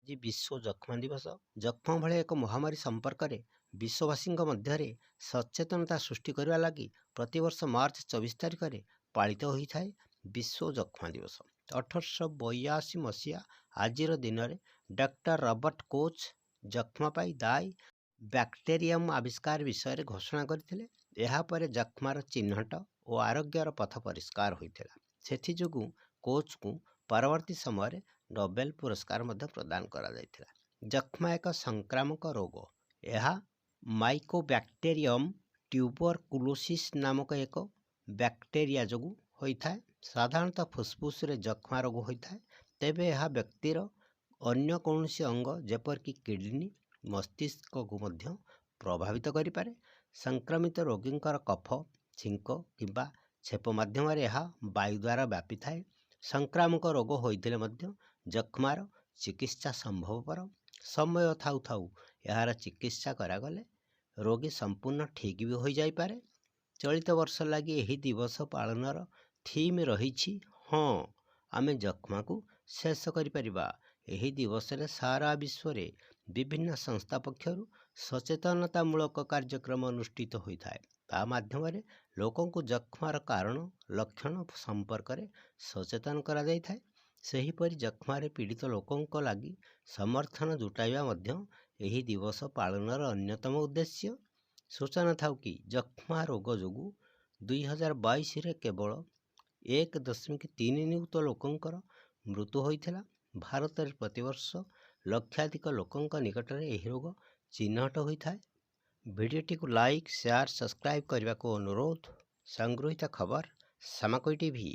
ଆଜି ବିଶ୍ୱ ଯକ୍ଷ୍ମା ଦିବସ। ଯକ୍ଷ୍ମା ଭଳି ଏକ ମହାମାରୀ ସମ୍ପର୍କରେ ବିଶ୍ୱବାସୀଙ୍କ ମଧ୍ୟରେ ସଚେତନତା ସୃଷ୍ଟି କରିବା ଲାଗି ପ୍ରତିବର୍ଷ ମାର୍ଚ୍ଚ 24 ତାରିଖରେ ପାଳିତ ହୋଇଥାଏ ବିଶ୍ୱ ଯକ୍ଷ୍ମା ଦିବସ। 1882 ମସିହା ଆଜିର ଦିନରେ ଡକ୍ଟର ରବର୍ଟ କୋଚ୍ ଯକ୍ଷ୍ମା ପାଇଁ ଦାୟୀ ବ୍ୟାକ୍ଟେରିୟମ୍ ଆବିଷ୍କାର ବିଷୟରେ ଘୋଷଣା କରିଥିଲେ। ଏହାପରେ ଯକ୍ଷ୍ମାର ଚିହ୍ନଟ ଓ ଆରୋଗ୍ୟର ପଥ ପରିଷ୍କାର ହୋଇଥିଲା। ସେଥିଯୋଗୁଁ କୋଚ୍ଙ୍କୁ ପରବର୍ତ୍ତୀ ସମୟରେ ନୋବେଲ ପୁରସ୍କାର ମଧ୍ୟ ପ୍ରଦାନ କରାଯାଇଥିଲା। ଯକ୍ଷ୍ମା ଏକ ସଂକ୍ରାମକ ରୋଗ। ଏହା ମାଇକୋବ୍ୟାକ୍ଟେରିୟମ୍ ଟ୍ୟୁବରକୁଲୋସିସ୍ ନାମକ ଏକ ବ୍ୟାକ୍ଟେରିଆ ଯୋଗୁଁ ହୋଇଥାଏ। ସାଧାରଣତଃ ଫୁସଫୁସରେ ଯକ୍ଷ୍ମା ରୋଗ ହୋଇଥାଏ, ତେବେ ଏହା ବ୍ୟକ୍ତିର ଅନ୍ୟ କୌଣସି ଅଙ୍ଗ ଯେପରିକି କିଡନୀ, ମସ୍ତିଷ୍କକୁ ମଧ୍ୟ ପ୍ରଭାବିତ କରିପାରେ। ସଂକ୍ରମିତ ରୋଗୀଙ୍କର କଫ, ଛିଙ୍କ କିମ୍ବା ଛେପ ମାଧ୍ୟମରେ ଏହା ବାୟୁ ଦ୍ୱାରା ବ୍ୟାପିଥାଏ। ସଂକ୍ରାମକ ରୋଗ ହୋଇଥିଲେ ମଧ୍ୟ ଯକ୍ଷ୍ମାର ଚିକିତ୍ସା ସମ୍ଭବପର। ସମୟ ଥାଉ ଥାଉ ଏହାର ଚିକିତ୍ସା କରାଗଲେ ରୋଗୀ ସମ୍ପୂର୍ଣ୍ଣ ଠିକ୍ ବି ହୋଇଯାଇପାରେ। ଚଳିତ ବର୍ଷ ଲାଗି ଏହି ଦିବସ ପାଳନର ଥିମ୍ ରହିଛି ହଁ, ଆମେ ଯକ୍ଷ୍ମାକୁ ଶେଷ କରିପାରିବା। ଏହି ଦିବସରେ ସାରା ବିଶ୍ୱରେ ବିଭିନ୍ନ ସଂସ୍ଥା ପକ୍ଷରୁ ସଚେତନତାମୂଳକ କାର୍ଯ୍ୟକ୍ରମ ଅନୁଷ୍ଠିତ ହୋଇଥାଏ। ତା ମାଧ୍ୟମରେ ଲୋକଙ୍କୁ ଯକ୍ଷ୍ମାର କାରଣ, ଲକ୍ଷଣ ସମ୍ପର୍କରେ ସଚେତନ କରାଯାଇଥାଏ। ସେହିପରି ଯକ୍ଷ୍ମାରେ ପୀଡ଼ିତ ଲୋକଙ୍କ ଲାଗି ସମର୍ଥନ ଜୁଟାଇବା ମଧ୍ୟ ଏହି ଦିବସ ପାଳନର ଅନ୍ୟତମ ଉଦ୍ଦେଶ୍ୟ। ସୂଚନା ଥାଉ କି ଯକ୍ଷ୍ମା ରୋଗ ଯୋଗୁଁ 2022ରେ କେବଳ 1.3 ନିୟୁତ ଲୋକଙ୍କର ମୃତ୍ୟୁ ହୋଇଥିଲା। ଭାରତରେ ପ୍ରତିବର୍ଷ ଲକ୍ଷାଧିକ ଲୋକଙ୍କ ନିକଟରେ ଏହି ରୋଗ ଚିହ୍ନଟ ହୋଇଥାଏ। ଭିଡ଼ିଓଟିକୁ ଲାଇକ୍, ସେୟାର, ସବସ୍କ୍ରାଇବ୍ କରିବାକୁ ଅନୁରୋଧ। ସଂଗୃହୀତ ଖବର, ସାମାକୋଇ ଟିଭି।